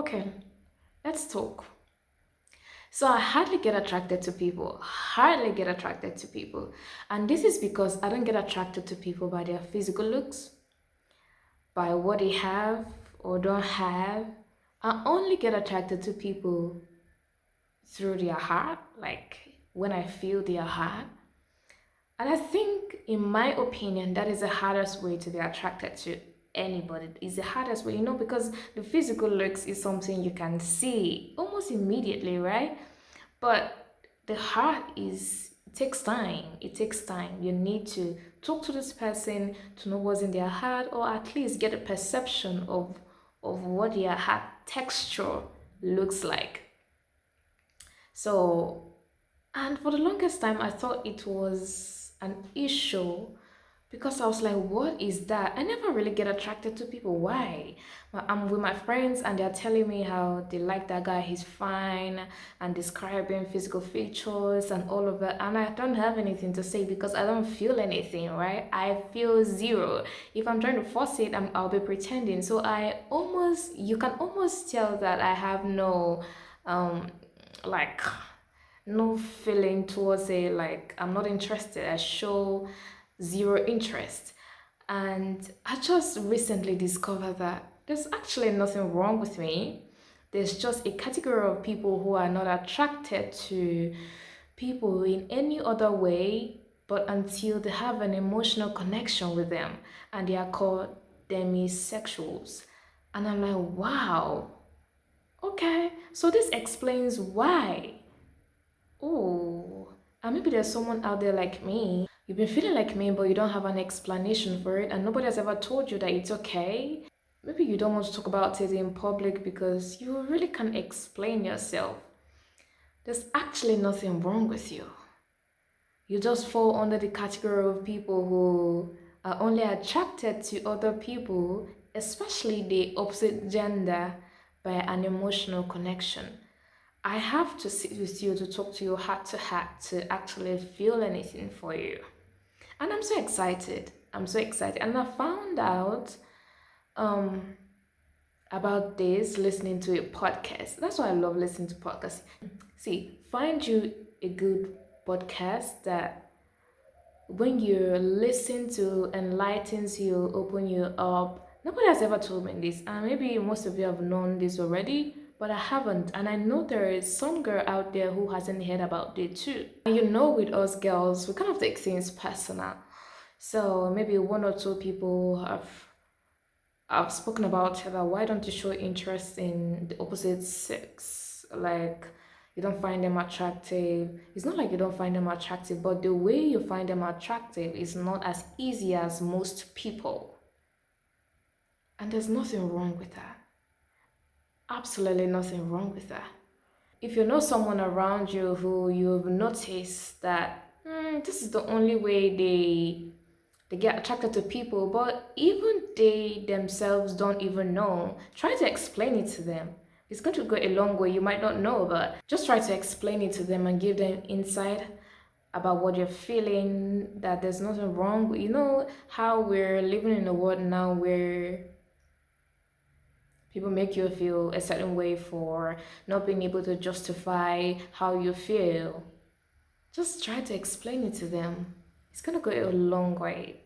Okay, let's talk. So I hardly get attracted to people, hardly get attracted to people. And this is because I don't get attracted to people by their physical looks, by what they have or don't have. I only get attracted to people through their heart, like when I feel their heart. And I think, in my opinion, that is the hardest way to be attracted to anybody. It's the hardest way, because the physical looks is something you can see almost immediately, right? But the heart it takes time. It takes time. You need to talk to this person to know what's in their heart, or at least get a perception of what their heart texture looks like. So, and for the longest time, I thought it was an issue because I was like, what is that? I never really get attracted to people. Why? I'm with my friends and they're telling me how they like that guy, he's fine, and describing physical features and all of that. And I don't have anything to say because I don't feel anything, right? I feel zero. If I'm trying to force it, I'll be pretending. So you can almost tell that I have um, like, no feeling towards it. Like, I'm not interested. I show zero interest. And I just recently discovered that there's actually nothing wrong with me. There's just a category of people who are not attracted to people in any other way but until they have an emotional connection with them, and they are called demisexuals. And I'm like, wow, okay, so this explains why. Oh, and maybe there's someone out there like me. You've been feeling like me, but you don't have an explanation for it, and nobody has ever told you that it's okay. Maybe you don't want to talk about it in public because you really can't explain yourself. There's actually nothing wrong with you. You just fall under the category of people who are only attracted to other people, especially the opposite gender, by an emotional connection. I have to sit with you to talk to you heart to heart to actually feel anything for you. And I'm so excited. I'm so excited. And I found out um about this listening to a podcast. That's why I love listening to podcasts. See, find you a good podcast that when you listen to enlightens you, open you up. Nobody has ever told me this, and maybe most of you have known this already, but I haven't. And I know there is some girl out there who hasn't heard about it too. And with us girls, we kind of take things personal. So maybe one or two people have spoken about that. Why don't you show interest in the opposite sex? Like, you don't find them attractive. It's not like you don't find them attractive, but the way you find them attractive is not as easy as most people. And there's nothing wrong with that. Absolutely nothing wrong with that. If you know someone around you who you've noticed that this is the only way they get attracted to people, but even they themselves don't even know, try to explain it to them. It's going to go a long way. You might not know, but just try to explain it to them and give them insight about what you're feeling, that there's nothing wrong. You know how we're living in a world now where people make you feel a certain way for not being able to justify how you feel. Just try to explain it to them. It's gonna go a long way.